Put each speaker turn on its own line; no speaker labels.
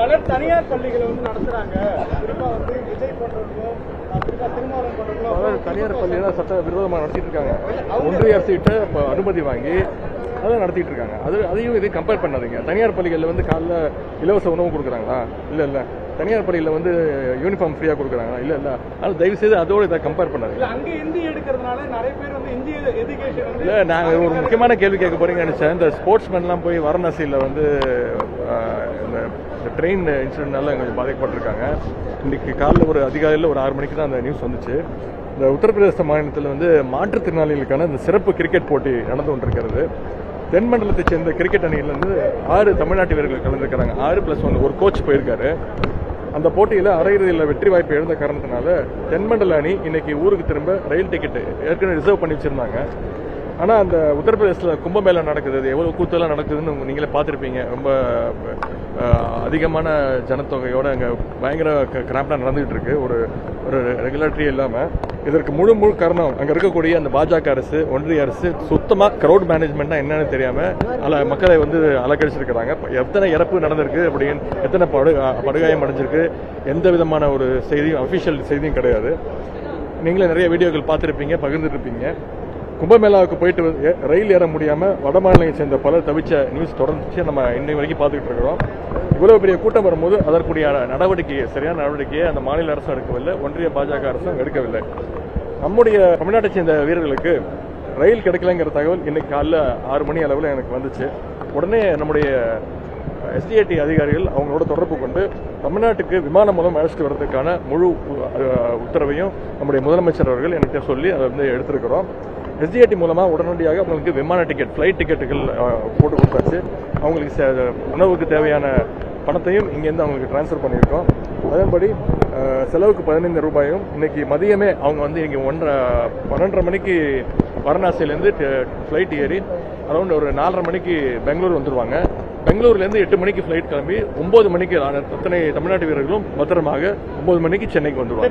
பலர் தனியார் பள்ளிகளை நடத்துறாங்க. குறிப்பா விஜய் பண்றவங்களும் திருமாவளவன் பண்றவங்களும்
தனியார் பள்ளியெல்லாம் சட்ட விரோதமாக நடத்திட்டு இருக்காங்க. ஒன்றிய அரசுகிட்ட அனுமதி வாங்கி அதான் நடத்திட்டு இருக்காங்க. அதையும் இதையும் கம்பேர் பண்ணாதீங்க. தனியார் பள்ளிகளில் காலைல இலவச உணவு கொடுக்குறாங்களா? இல்லை. தனியார் பள்ளியில் யூனிஃபார்ம் ஃப்ரீயாக கொடுக்குறாங்களா? இல்லை. அதனால் தயவு செய்து அதோடு இதை கம்பேர் பண்ணாதீங்க.
அங்கே ஹிந்தி எடுக்கிறதுனால நிறைய பேர் ஹிந்தி எஜுகேஷன்
இல்லை. நான் ஒரு முக்கியமான கேள்வி கேட்க போறீங்கன்னு நினைச்சேன். இந்த ஸ்போர்ட்ஸ்மேன்லாம் போய் வாரணாசியில் இந்த ட்ரெயின் இன்சிடென்ட்னால கொஞ்சம் பாதிக்கப்பட்டிருக்காங்க. இன்னைக்கு காலையில் ஒரு அதிகாலையில் ஒரு 6 மணிக்கு தான் அந்த நியூஸ் வந்துச்சு. இந்த உத்தரப்பிரதேச மாநிலத்தில் மாற்றுத்திறனாளிகளுக்கான இந்த சிறப்பு கிரிக்கெட் போட்டி நடந்து கொண்டிருக்கிறது. தென் மண்டலத்தை சேர்ந்த கிரிக்கெட் அணியிலிருந்து 6 தமிழ்நாட்டு வீரர்கள் கலந்துருக்கிறாங்க. 6+1 ஒரு கோச் போயிருக்காரு. அந்த போட்டியில் அரையிறுதியில் வெற்றி வாய்ப்பு எழுந்த காரணத்தினால தென்மண்டல அணி இன்னைக்கு ஊருக்கு திரும்ப ரயில் டிக்கெட் ஏற்கனவே ரிசர்வ் பண்ணி வச்சிருந்தாங்க. ஆனால் அந்த உத்தரப்பிரதேசத்தில் கும்பமேளா நடக்குது, அது எவ்வளோ கூத்தெல்லாம் நடக்குதுன்னு நீங்களே பார்த்துருப்பீங்க. ரொம்ப அதிகமான ஜனத்தொகையோடு அங்கே பயங்கர கிராப்டாக நடந்துகிட்டு இருக்கு. ஒரு ரெகுலேட்டரி இல்லாமல். இதற்கு முழு காரணம் அங்கே இருக்கக்கூடிய அந்த பாஜக அரசு, ஒன்றிய அரசு சுத்தமாக க்ரௌட் மேனேஜ்மெண்ட்னா என்னன்னு தெரியாமல் மக்களை அலக்கழிச்சிருக்கிறாங்க. எத்தனை இறப்பு நடந்திருக்கு அப்படின்னு, எத்தனை படுகாயம் அடைஞ்சிருக்கு, எந்த விதமான ஒரு செய்தியும் அஃபிஷியல் செய்தியும் கிடையாது. நீங்களே நிறைய வீடியோக்கள் பார்த்துருப்பீங்க, பகிர்ந்துருப்பீங்க. கும்பமேளாவுக்கு போயிட்டு ரயில் ஏற முடியாமல் வட மாநிலங்களை சேர்ந்த பலர் தவிச்ச நியூஸ் தொடர்ந்து நம்ம இன்னைக்கு வரைக்கும் பார்த்துக்கிட்டு இருக்கிறோம். இவ்வளவு பெரிய கூட்டம் வரும்போது அதற்குரிய சரியான நடவடிக்கையை அந்த மாநில அரசும் எடுக்கவில்லை, ஒன்றிய பாஜக அரசும் எடுக்கவில்லை. நம்முடைய தமிழ்நாட்டை சேர்ந்த வீரர்களுக்கு ரயில் கிடைக்கலங்கிற தகவல் இன்னைக்கு காலைல 6 மணி அளவில் எனக்கு வந்துச்சு. உடனே நம்முடைய எஸ்டிஏடி அதிகாரிகள் அவங்களோட தொடர்பு கொண்டு தமிழ்நாட்டுக்கு விமானம் மூலம் அழைச்சிட்டு வர்றதுக்கான முழு உத்தரவையும் நம்முடைய முதலமைச்சர் அவர்கள் என்கிட்ட சொல்லி அதை எடுத்திருக்கிறோம். எஸ்டிஏடி மூலமாக உடனடியாக அவங்களுக்கு விமான டிக்கெட், ஃப்ளைட் டிக்கெட்டுகள் போட்டு கொடுத்தாச்சு. அவங்களுக்கு உணவுக்கு தேவையான பணத்தையும் இங்கேருந்து அவங்களுக்கு டிரான்ஸ்ஃபர் பண்ணியிருக்கோம். அதன்படி செலவுக்கு 15 ரூபாயும் இன்னைக்கு மதியமே அவங்க இங்கே 12:30 மணிக்கு வாரணாசியிலேருந்து ஃப்ளைட் ஏறி அரௌண்ட் ஒரு 4:30 மணிக்கு பெங்களூர் வந்துடுவாங்க. பெங்களூர்லேருந்து 8 மணிக்கு ஃப்ளைட் கிளம்பி 9 மணிக்கு அத்தனை தமிழ்நாட்டு வீரர்களும் பத்திரமாக 9 மணிக்கு சென்னைக்கு வந்துடுவாங்க.